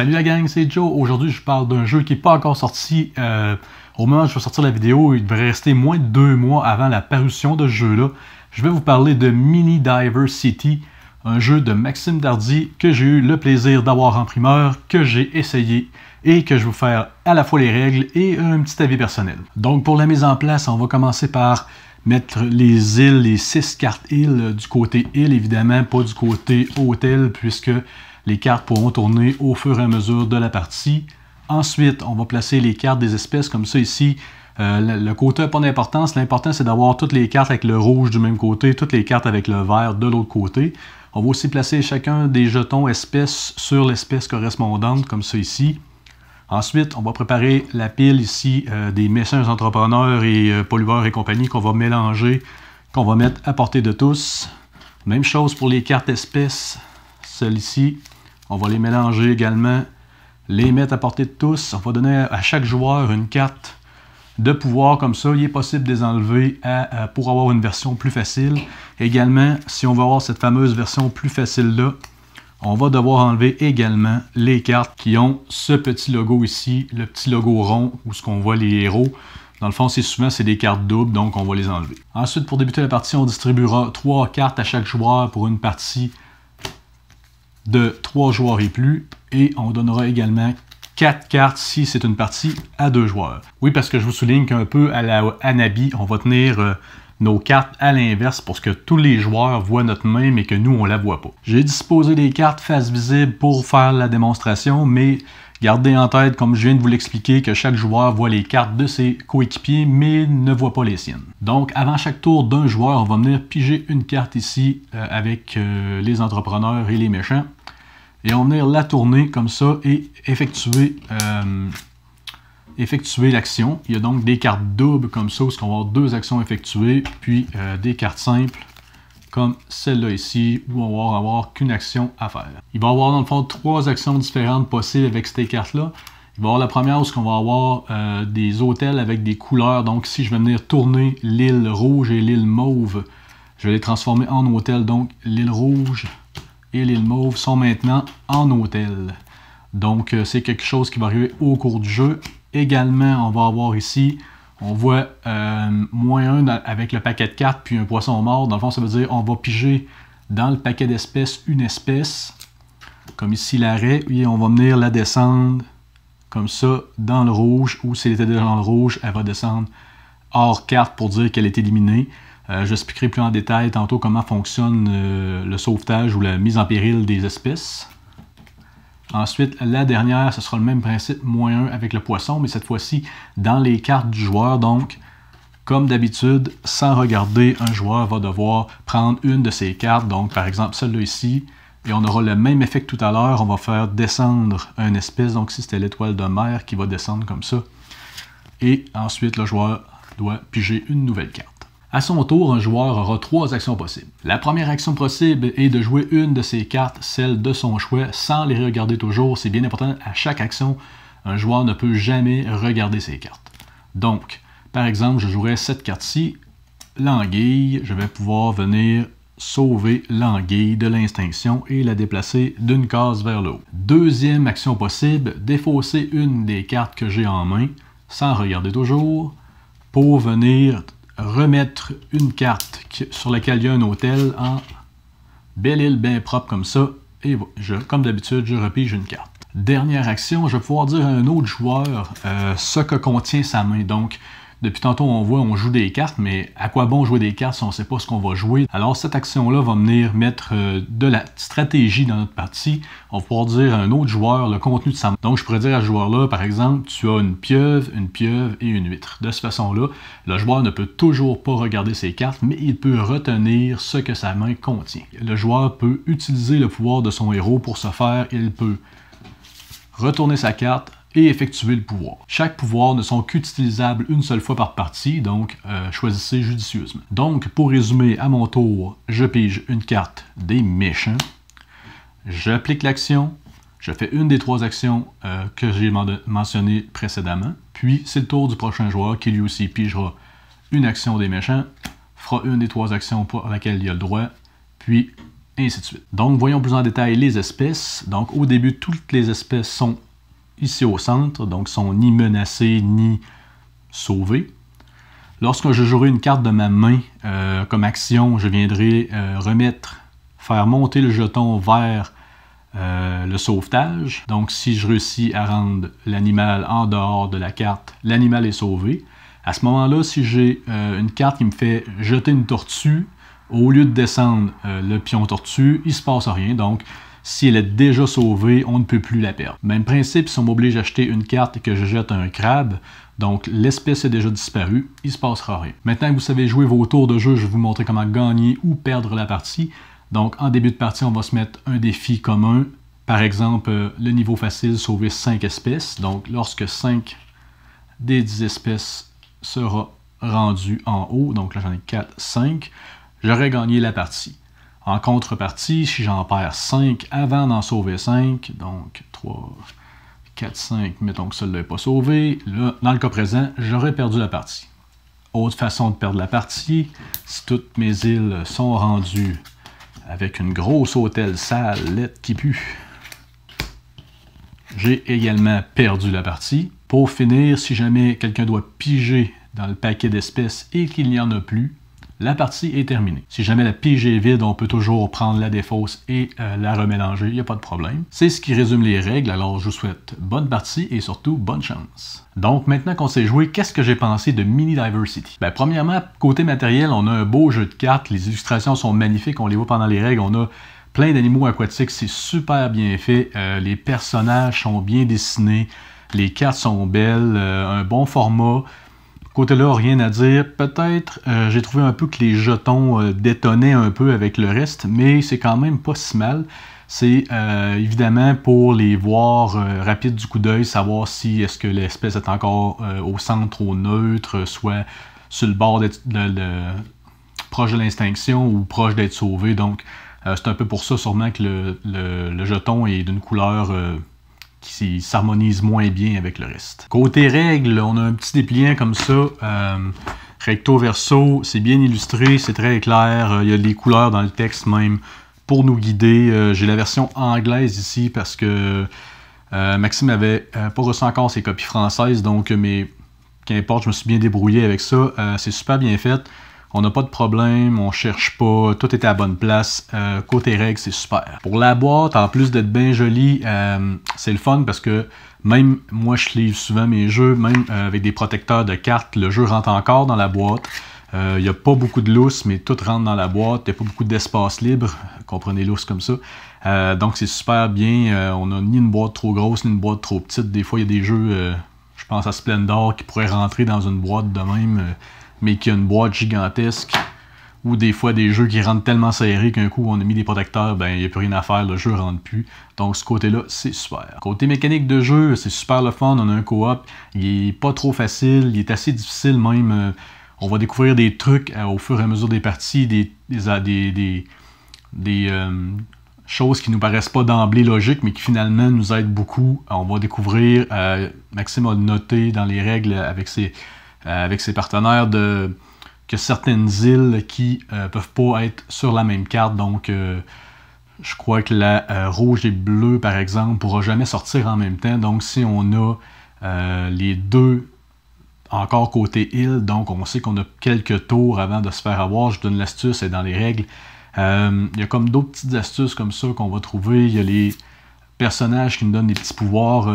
Salut la gang, c'est Joe. Aujourd'hui, je parle d'un jeu qui n'est pas encore sorti. Au moment où je vais sortir la vidéo, il devrait rester moins de 2 mois avant la parution de ce jeu-là. Je vais vous parler de Mini Diver City, un jeu de Maxime Dardy que j'ai eu le plaisir d'avoir en primeur, que j'ai essayé et que je vais vous faire à la fois les règles et un petit avis personnel. Donc pour la mise en place, on va commencer par mettre les îles, les 6 cartes îles du côté île, évidemment, pas du côté hôtel, puisque les cartes pourront tourner au fur et à mesure de la partie. Ensuite, on va placer les cartes des espèces comme ça ici. Le côté n'a pas d'importance. L'important, c'est d'avoir toutes les cartes avec le rouge du même côté, toutes les cartes avec le vert de l'autre côté. On va aussi placer chacun des jetons espèces sur l'espèce correspondante, comme ça ici. Ensuite, on va préparer la pile ici des méchants entrepreneurs et pollueurs et compagnie qu'on va mélanger, qu'on va mettre à portée de tous. Même chose pour les cartes espèces, celles ici. On va les mélanger également, les mettre à portée de tous. On va donner à chaque joueur une carte de pouvoir comme ça. Il est possible de les enlever pour avoir une version plus facile. Également, si on veut avoir cette fameuse version plus facile-là, on va devoir enlever également les cartes qui ont ce petit logo ici, le petit logo rond où ce qu'on voit les héros. Dans le fond, souvent des cartes doubles, donc on va les enlever. Ensuite, pour débuter la partie, on distribuera 3 cartes à chaque joueur pour une partie de 3 joueurs et plus. Et on donnera également 4 cartes si c'est une partie à 2 joueurs. Oui, parce que je vous souligne qu'un peu à la Hanabi, on va tenir nos cartes à l'inverse pour que tous les joueurs voient notre main, mais que nous, on la voit pas. J'ai disposé des cartes face visible pour faire la démonstration, mais gardez en tête, comme je viens de vous l'expliquer, que chaque joueur voit les cartes de ses coéquipiers, mais ne voit pas les siennes. Donc, avant chaque tour d'un joueur, on va venir piger une carte ici avec les entrepreneurs et les méchants. Et on va venir la tourner comme ça et effectuer l'action. Il y a donc des cartes doubles comme ça, où on va avoir 2 actions effectuées, puis des cartes simples, comme celle-là ici, où on va avoir qu'une action à faire. Il va y avoir dans le fond 3 actions différentes possibles avec ces cartes-là. Il va y avoir la première où on va avoir des hôtels avec des couleurs. Donc si je vais venir tourner l'île rouge et l'île mauve, je vais les transformer en hôtel. Donc l'île rouge et l'île mauve sont maintenant en hôtel. Donc c'est quelque chose qui va arriver au cours du jeu. Également, on va avoir ici, on voit -1 avec le paquet de cartes, puis un poisson mort. Dans le fond, ça veut dire qu'on va piger dans le paquet d'espèces une espèce, comme ici l'arrêt, et on va venir la descendre comme ça dans le rouge, ou si elle était déjà dans le rouge, elle va descendre hors carte pour dire qu'elle est éliminée. J'expliquerai plus en détail tantôt comment fonctionne le sauvetage ou la mise en péril des espèces. Ensuite, la dernière, ce sera le même principe, -1 avec le poisson, mais cette fois-ci dans les cartes du joueur. Donc, comme d'habitude, sans regarder, un joueur va devoir prendre une de ces cartes. Donc, par exemple, celle-là ici, et on aura le même effet que tout à l'heure. On va faire descendre une espèce. Donc, si c'était l'étoile de mer qui va descendre comme ça. Et ensuite, le joueur doit piger une nouvelle carte. À son tour, un joueur aura 3 actions possibles. La première action possible est de jouer une de ses cartes, celle de son choix, sans les regarder toujours. C'est bien important, à chaque action, un joueur ne peut jamais regarder ses cartes. Donc, par exemple, je jouerai cette carte-ci, l'anguille. Je vais pouvoir venir sauver l'anguille de l'extinction et la déplacer d'une case vers le haut. Deuxième action possible, défausser une des cartes que j'ai en main, sans regarder toujours, pour venir remettre une carte sur laquelle il y a un hôtel en belle île bien propre comme ça. Et comme d'habitude, je repige une carte. Dernière action, je vais pouvoir dire à un autre joueur ce que contient sa main. Donc, depuis tantôt, on joue des cartes, mais à quoi bon jouer des cartes si on ne sait pas ce qu'on va jouer? Alors, cette action-là va venir mettre de la stratégie dans notre partie. On va pouvoir dire à un autre joueur le contenu de sa main. Donc, je pourrais dire à ce joueur-là, par exemple, tu as une pieuvre et une huître. De cette façon-là, le joueur ne peut toujours pas regarder ses cartes, mais il peut retenir ce que sa main contient. Le joueur peut utiliser le pouvoir de son héros pour ce faire. Il peut retourner sa carte et effectuer le pouvoir. Chaque pouvoir ne sont qu'utilisables une seule fois par partie, donc choisissez judicieusement. Donc, pour résumer, à mon tour, je pige une carte des méchants, j'applique l'action, je fais une des 3 actions que j'ai mentionnées précédemment, puis c'est le tour du prochain joueur qui lui aussi pigera une action des méchants, fera une des 3 actions pour laquelle il a le droit, puis et ainsi de suite. Donc, voyons plus en détail les espèces. Donc, au début, toutes les espèces sont ici au centre, donc sont ni menacées ni sauvées. Lorsque je jouerai une carte de ma main comme action, je viendrai faire monter le jeton vers le sauvetage. Donc, si je réussis à rendre l'animal en dehors de la carte, l'animal est sauvé. À ce moment-là, si j'ai une carte qui me fait jeter une tortue, au lieu de descendre le pion tortue, il ne se passe rien. Donc, si elle est déjà sauvée, on ne peut plus la perdre. Même principe, si on m'oblige à acheter une carte et que je jette un crabe, donc l'espèce est déjà disparue, il ne se passera rien. Maintenant que vous savez jouer vos tours de jeu, je vais vous montrer comment gagner ou perdre la partie. Donc, en début de partie, on va se mettre un défi commun. Par exemple, le niveau facile, sauver 5 espèces. Donc, lorsque 5 des 10 espèces sera rendu en haut, donc là j'en ai 4, 5, j'aurai gagné la partie. En contrepartie, si j'en perds 5 avant d'en sauver 5, donc 3, 4, 5, mettons que celle-là n'est pas sauvée, là, dans le cas présent, j'aurais perdu la partie. Autre façon de perdre la partie, si toutes mes îles sont rendues avec une grosse hôtel sale, laide qui pue, j'ai également perdu la partie. Pour finir, si jamais quelqu'un doit piger dans le paquet d'espèces et qu'il n'y en a plus, la partie est terminée. Si jamais la pige est vide, on peut toujours prendre la défausse et la remélanger, il n'y a pas de problème. C'est ce qui résume les règles, alors je vous souhaite bonne partie et surtout bonne chance. Donc maintenant qu'on sait jouer, qu'est-ce que j'ai pensé de Mini Diversity? Ben, premièrement, côté matériel, on a un beau jeu de cartes, les illustrations sont magnifiques, on les voit pendant les règles, on a plein d'animaux aquatiques, c'est super bien fait, les personnages sont bien dessinés, les cartes sont belles, un bon format. Côté-là, rien à dire. Peut-être, j'ai trouvé un peu que les jetons détonnaient un peu avec le reste, mais c'est quand même pas si mal. C'est évidemment pour les voir rapides du coup d'œil, savoir si est-ce que l'espèce est encore au centre, au neutre, soit sur le bord d'être proche de l'extinction ou proche d'être sauvé. Donc, c'est un peu pour ça sûrement que le jeton est d'une couleur qui s'harmonise moins bien avec le reste. Côté règles, on a un petit dépliant comme ça, recto verso, c'est bien illustré, c'est très clair, il y a des couleurs dans le texte même pour nous guider. J'ai la version anglaise ici parce que Maxime n'avait pas reçu encore ses copies françaises, donc mais qu'importe, je me suis bien débrouillé avec ça, c'est super bien fait. On n'a pas de problème, on cherche pas, tout est à la bonne place. Côté règles, c'est super. Pour la boîte, en plus d'être bien jolie, c'est le fun parce que même moi, je livre souvent mes jeux, même avec des protecteurs de cartes, le jeu rentre encore dans la boîte. Il n'y a pas beaucoup de lousse, mais tout rentre dans la boîte. Il n'y a pas beaucoup d'espace libre, comprenez lousse comme ça. Donc c'est super bien. On n'a ni une boîte trop grosse, ni une boîte trop petite. Des fois, il y a des jeux, je pense à Splendor, qui pourraient rentrer dans une boîte de même. Mais qui a une boîte gigantesque, ou des fois des jeux qui rentrent tellement serrés qu'un coup on a mis des protecteurs, ben il n'y a plus rien à faire, le jeu ne rentre plus. Donc ce côté-là, c'est super. Côté mécanique de jeu, c'est super le fun, on a un coop, il est pas trop facile, il est assez difficile même. On va découvrir des trucs au fur et à mesure des parties, des choses qui nous paraissent pas d'emblée logiques, mais qui finalement nous aident beaucoup. On va découvrir, Maxime a noté dans les règles avec ses partenaires que certaines îles qui peuvent pas être sur la même carte. Donc, je crois que la rouge et bleue, par exemple, ne pourra jamais sortir en même temps. Donc, si on a les deux encore côté île, donc on sait qu'on a quelques tours avant de se faire avoir. Je donne l'astuce, et dans les règles. Il y a comme d'autres petites astuces comme ça qu'on va trouver. Il y a les personnages qui nous donnent des petits pouvoirs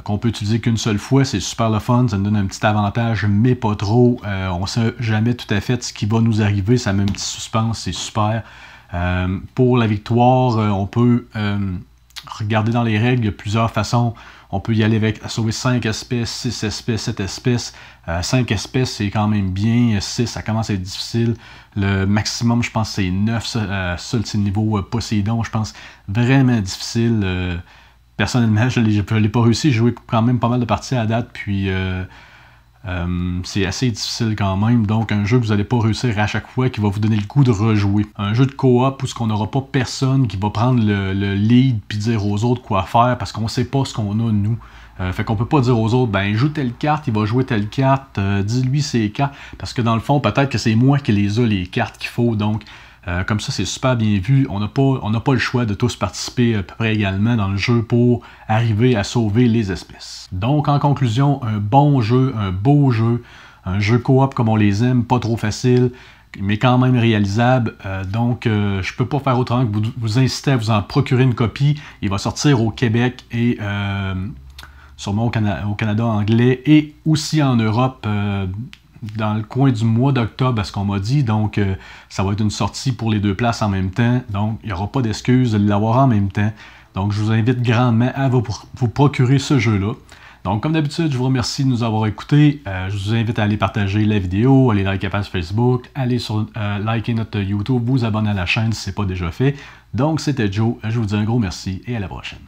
qu'on peut utiliser qu'une seule fois, c'est super le fun, ça nous donne un petit avantage, mais pas trop. On ne sait jamais tout à fait ce qui va nous arriver, ça met un petit suspense, c'est super. Pour la victoire, on peut regarder dans les règles, il y a plusieurs façons. On peut y aller avec sauver 5 espèces, 6 espèces, 7 espèces. 5 espèces, c'est quand même bien. 6, ça commence à être difficile. Le maximum, je pense, c'est 9. Ça, c'est le niveau Poséidon, je pense, vraiment difficile. Personnellement, je ne l'ai pas réussi. J'ai joué quand même pas mal de parties à date, puis c'est assez difficile quand même. Donc, un jeu que vous n'allez pas réussir à chaque fois, qui va vous donner le goût de rejouer. Un jeu de coop où on n'aura pas personne qui va prendre le lead puis dire aux autres quoi faire, parce qu'on ne sait pas ce qu'on a, nous. Fait qu'on peut pas dire aux autres, ben joue telle carte, il va jouer telle carte, dis-lui ses cartes, parce que dans le fond, peut-être que c'est moi qui les ai les cartes qu'il faut, donc Comme ça, c'est super bien vu. On n'a pas le choix de tous participer à peu près également dans le jeu pour arriver à sauver les espèces. Donc, en conclusion, un bon jeu, un beau jeu, un jeu coop comme on les aime, pas trop facile, mais quand même réalisable. Donc, je peux pas faire autrement que vous inciter à vous en procurer une copie. Il va sortir au Québec et sûrement au Canada anglais et aussi en Europe dans le coin du mois d'octobre, à ce qu'on m'a dit. Donc, ça va être une sortie pour les deux places en même temps. Donc, il n'y aura pas d'excuse de l'avoir en même temps. Donc, je vous invite grandement à vous procurer ce jeu-là. Donc, comme d'habitude, je vous remercie de nous avoir écoutés. Je vous invite à aller partager la vidéo, aller liker la page Facebook, aller liker notre YouTube, vous abonner à la chaîne si ce n'est pas déjà fait. Donc, c'était Joe. Je vous dis un gros merci et à la prochaine.